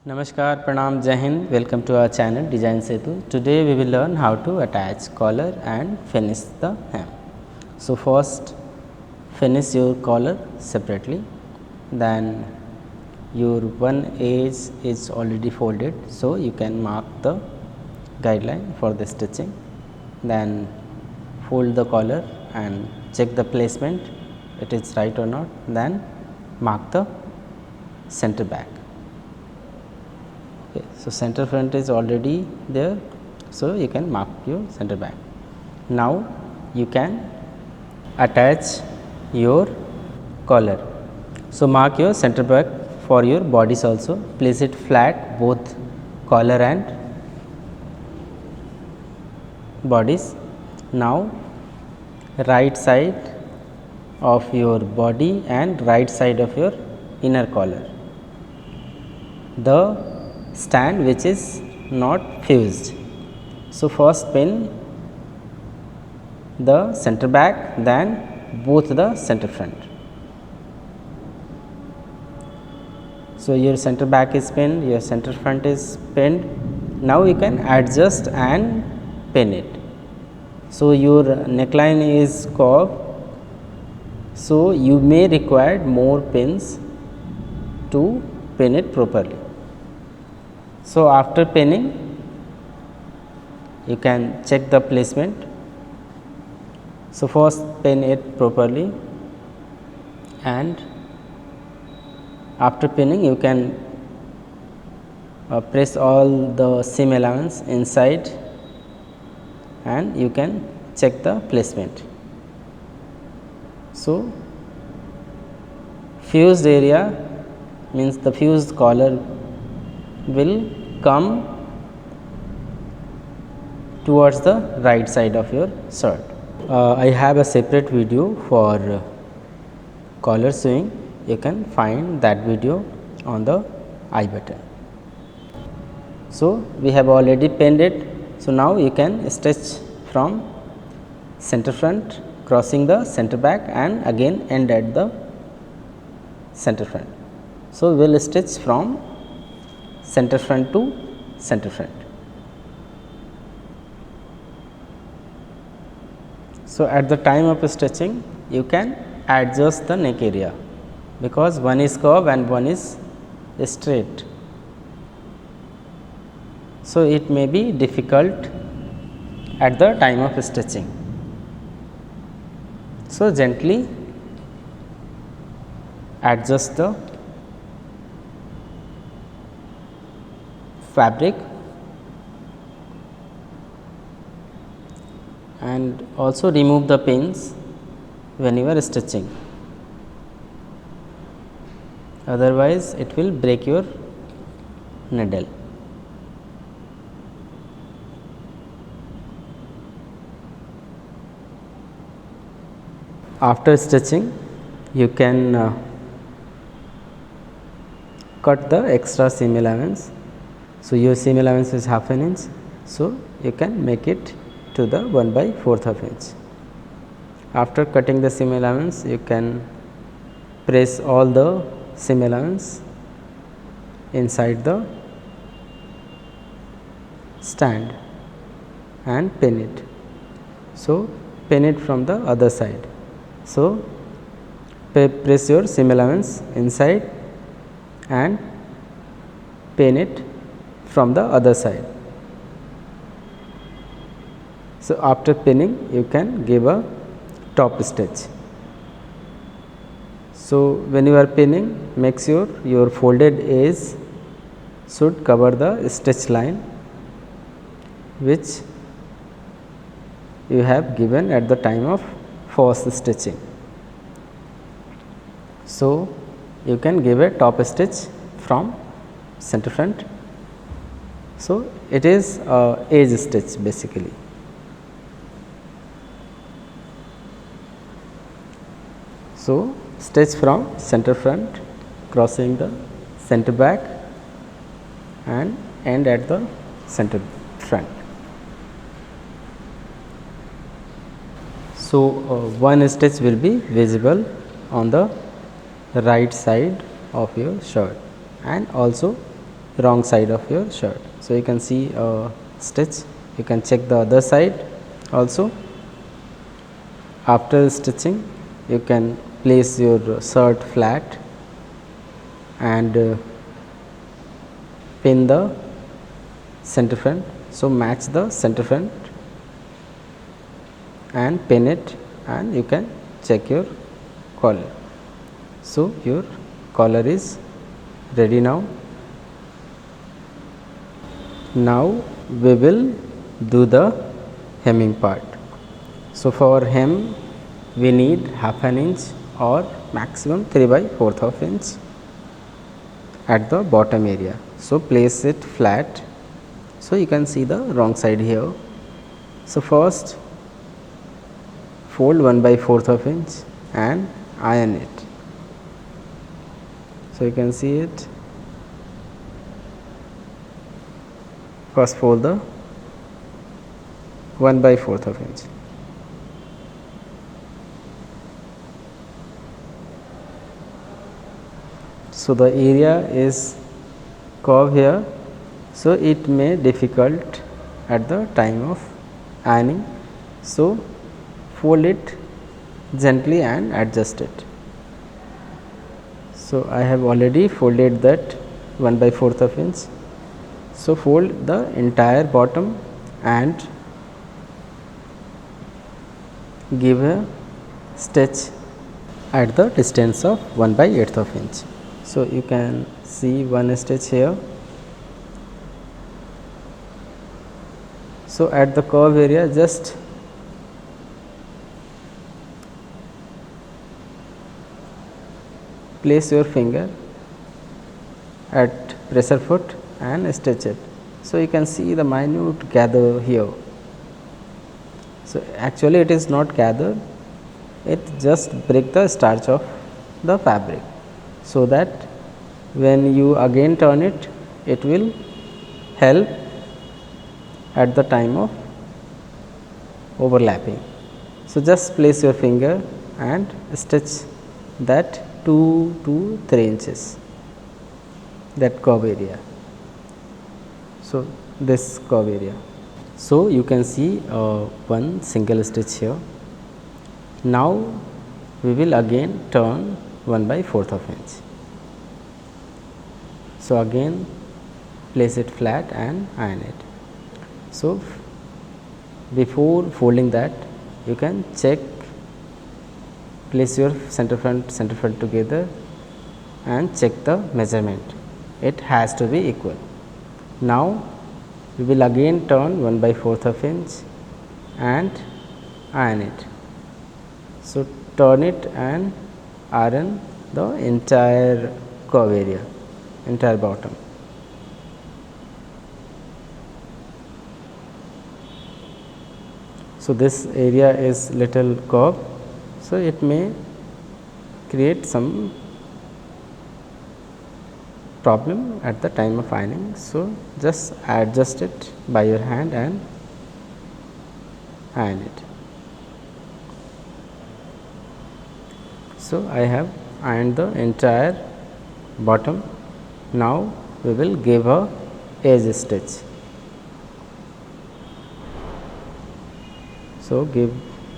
Namaskar, Pranam, Jai Hind. Welcome to our channel Design Setu. Today we will learn how to attach collar and finish the hem. So first finish your collar separately, then your one edge is already folded, so you can mark the guideline for the stitching. Then fold the collar and check the placement, it is right or not, then mark the center back. Okay, so center front is already there, so you can mark your center back. Now you can attach your collar. So mark your center back for your bodice also. Place it flat, both collar and bodice. Now right side of your body and right side of your inner collar. The stand which is not fused. So first pin the center back, then both the center front. So your center back is pinned, your center front is pinned. Now you can adjust and pin it. So your neckline is curved, so you may require more pins to pin it properly. So after pinning, you can check the placement. So first pin it properly, and after pinning you can press all the seam allowance inside, and you can check the placement. So fused area means the fused collar will come towards the right side of your shirt. I have a separate video for collar sewing. You can find that video on the I button. So we have already pinned it. So now you can stitch from center front, crossing the center back, and again end at the center front. So we will stitch from center front to center front. So at the time of stitching, you can adjust the neck area, because one is curved and one is straight. So it may be difficult at the time of stitching. So gently adjust the fabric, and also remove the pins when you are stitching, otherwise it will break your needle. After stitching, you can cut the extra seam allowance. So your seam allowance is half an inch, so you can make it to the 1/4 of inch. After cutting the seam allowance, you can press all the seam allowance inside the stand and pin it. So pin it from the other side. So press your seam allowance inside and pin it from the other side. So after pinning, you can give a top stitch. So when you are pinning, make sure your folded edge should cover the stitch line which you have given at the time of first stitching. So you can give a top stitch from center front. So it is a edge stitch basically. So stitch from center front, crossing the center back and end at the center front. So one stitch will be visible on the right side of your shirt, and also wrong side of your shirt. So you can see a stitch. You can check the other side also. After stitching, you can place your shirt flat and pin the center front. So match the center front and pin it, and you can check your collar. So your collar is ready now. Now we will do the hemming part. So for hem we need half an inch or maximum 3/4 of inch at the bottom area. So place it flat. So you can see the wrong side here. So first fold 1/4 of inch and iron it. So you can see it. First fold the 1/4 of inch. So the area is curved here, so it may difficult at the time of ironing. So fold it gently and adjust it. So I have already folded that 1/4 of inch. So fold the entire bottom and give a stitch at the distance of 1/8 of inch. So you can see one stitch here. So at the curve area, just place your finger at pressure foot and stitch it. So you can see the minute gather here. So actually it is not gathered, it just break the starch of the fabric, so that when you again turn it, it will help at the time of overlapping. So just place your finger and stitch that 2 to 3 inches, that curve area. So this curve area. So you can see one single stitch here. Now we will again turn 1/4 of inch. So again place it flat and iron it. So before folding that, you can check, place your center front together and check the measurement. It has to be equal. Now we will again turn 1/4 of inch and iron it. So turn it and iron the entire curve area, entire bottom. So this area is little curved, so it may create some problem at the time of ironing. So just adjust it by your hand and iron it. So I have ironed the entire bottom. Now we will give a edge stitch. So give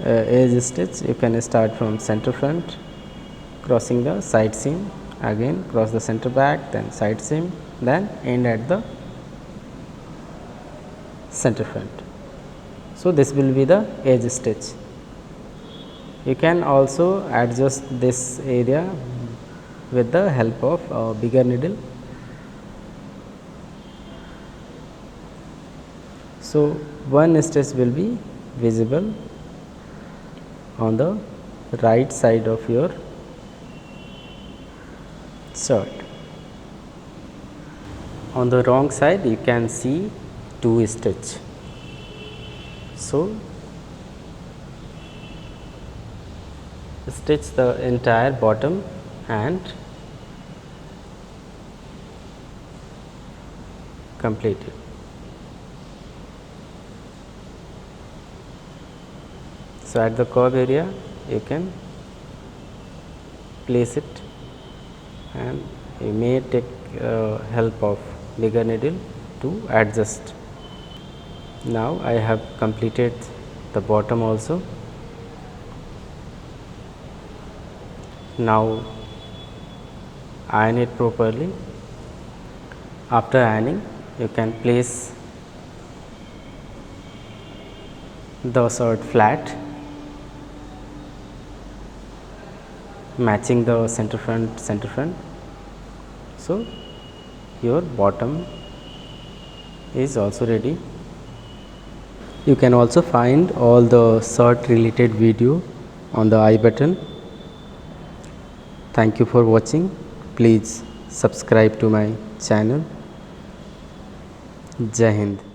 edge stitch. You can start from center front, crossing the side seam, again cross the center back, then side seam, then end at the center front. So this will be the edge stitch. You can also adjust this area with the help of a bigger needle. So one stitch will be visible on the right side of your shirt. On the wrong side, you can see 2 stitches. So stitch the entire bottom and complete it. So at the curve area, you can place it, and you may take help of bigger needle to adjust. Now I have completed the bottom also. Now iron it properly. After ironing, you can place the shirt flat, matching the center front. So your bottom is also ready. You can also find all the shirt related video on the I button. Thank you for watching. Please subscribe to my channel. Jai Hind.